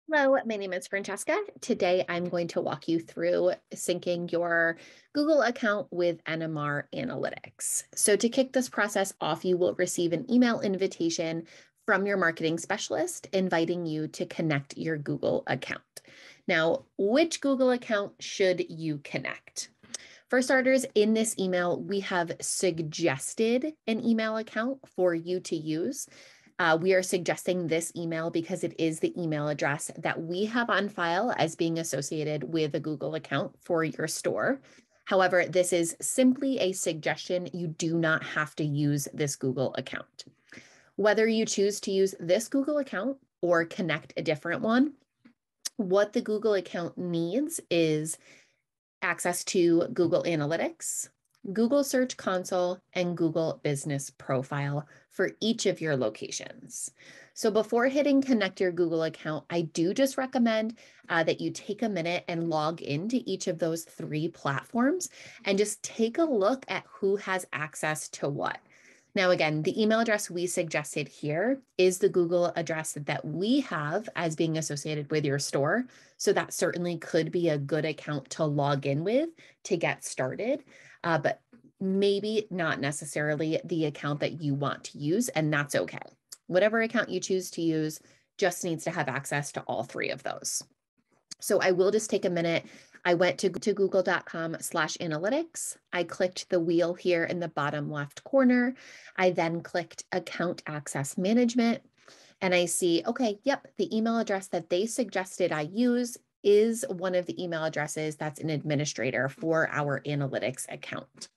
Hello, my name is Francesca. Today I'm going to walk you through syncing your Google account with NMR Analytics. So to kick this process off, you will receive an email invitation from your marketing specialist inviting you to connect your Google account. Now, which Google account should you connect? For starters, in this email, we have suggested an email account for you to use. We are suggesting this email because it is the email address that we have on file as being associated with a Google account for your store. However, this is simply a suggestion. You do not have to use this Google account. Whether you choose to use this Google account or connect a different one, what the Google account needs is access to Google Analytics, Google Search Console, and Google Business Profile for each of your locations. So before hitting connect your Google account, I do just recommend that you take a minute and log into each of those three platforms and just take a look at who has access to what. Now, again, the email address we suggested here is the Google address that we have as being associated with your store. So that certainly could be a good account to log in with to get started, but maybe not necessarily the account that you want to use, and that's okay. Whatever account you choose to use just needs to have access to all three of those. So I will just take a minute. I went to google.com/analytics. I clicked the wheel here in the bottom left corner. I then clicked account access management and I see, okay, yep, the email address that they suggested I use is one of the email addresses that's an administrator for our analytics account.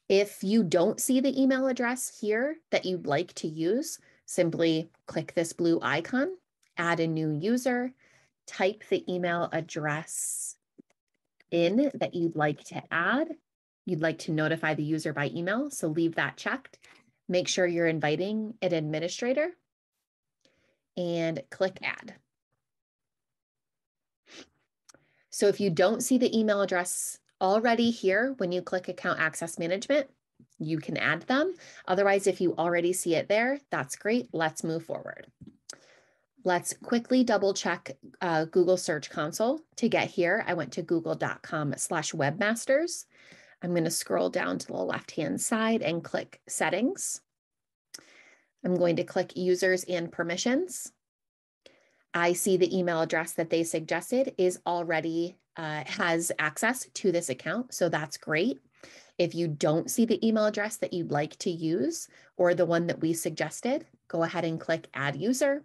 If you don't see the email address here that you'd like to use, simply click this blue icon, add a new user, type the email address in that you'd like to add. You'd like to notify the user by email, so leave that checked. Make sure you're inviting an administrator and click add. So if you don't see the email address already here, when you click account access management, you can add them. Otherwise, if you already see it there, that's great. Let's move forward. Let's quickly double check Google Search Console. To get here, I went to google.com/webmasters. I'm going to scroll down to the left-hand side and click Settings. I'm going to click Users and Permissions. I see the email address that they suggested is already has access to this account, so that's great. If you don't see the email address that you'd like to use or the one that we suggested, go ahead and click Add User.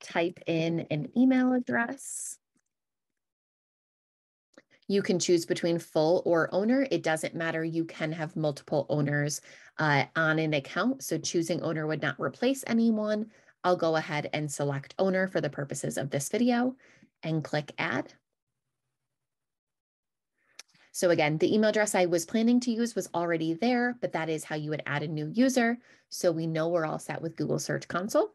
Type in an email address. You can choose between full or owner. It doesn't matter. You can have multiple owners on an account. So choosing owner would not replace anyone. I'll go ahead and select owner for the purposes of this video and click add. So again, the email address I was planning to use was already there, but that is how you would add a new user. So we know we're all set with Google Search Console.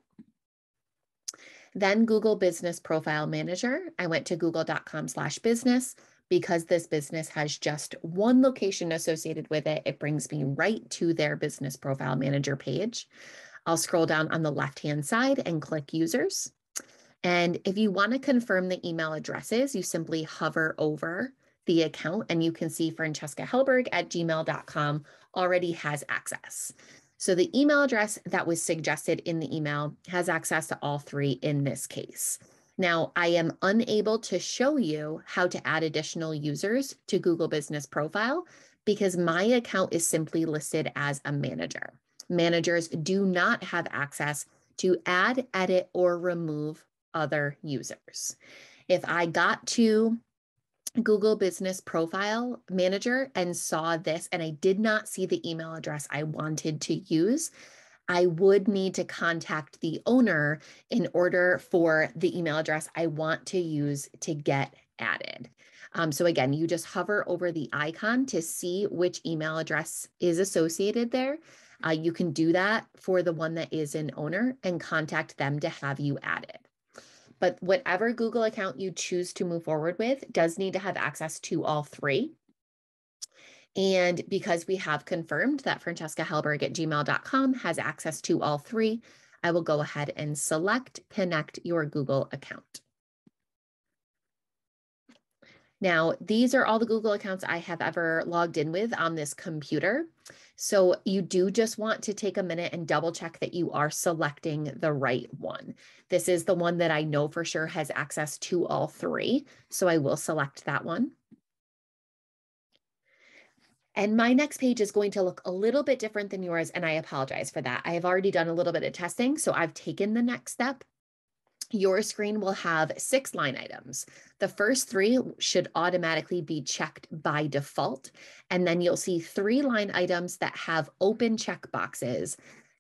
Then Google Business Profile Manager. I went to google.com/business. Because this business has just one location associated with it, it brings me right to their Business Profile Manager page. I'll scroll down on the left-hand side and click Users. And if you want to confirm the email addresses, you simply hover over the account and you can see Francesca Helberg at gmail.com already has access. So the email address that was suggested in the email has access to all three in this case. Now, I am unable to show you how to add additional users to Google Business Profile because my account is simply listed as a manager. Managers do not have access to add, edit, or remove other users. If I got to Google Business Profile Manager and saw this and I did not see the email address I wanted to use, I would need to contact the owner in order for the email address I want to use to get added. So again, you just hover over the icon to see which email address is associated there. You can do that for the one that is an owner and contact them to have you added. But whatever Google account you choose to move forward with does need to have access to all three. And because we have confirmed that Francesca Helberg at gmail.com has access to all three, I will go ahead and select connect your Google account. Now, these are all the Google accounts I have ever logged in with on this computer. So you do just want to take a minute and double check that you are selecting the right one. This is the one that I know for sure has access to all three. So I will select that one. And my next page is going to look a little bit different than yours, and I apologize for that. I have already done a little bit of testing, so I've taken the next step. Your screen will have 6 line items. The first 3 should automatically be checked by default, and then you'll see 3 line items that have open checkboxes.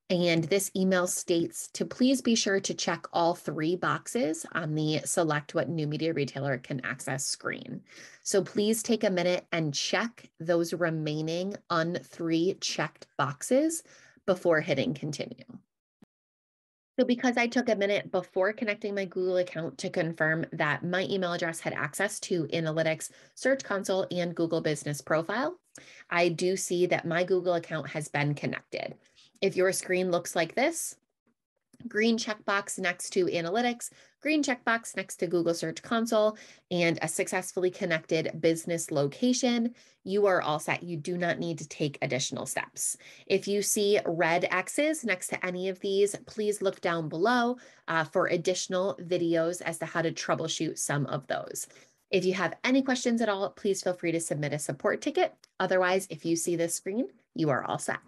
And this email states to please be sure to check all 3 boxes on the select what new media retailer can access screen. So please take a minute and check those remaining un-3 checked boxes before hitting continue. So because I took a minute before connecting my Google account to confirm that my email address had access to Analytics, Search Console, and Google Business Profile, I do see that my Google account has been connected. If your screen looks like this, green checkbox next to Analytics, green checkbox next to Google Search Console, and a successfully connected business location, you are all set. You do not need to take additional steps. If you see red X's next to any of these, please look down below for additional videos as to how to troubleshoot some of those. If you have any questions at all, please feel free to submit a support ticket. Otherwise, if you see this screen, you are all set.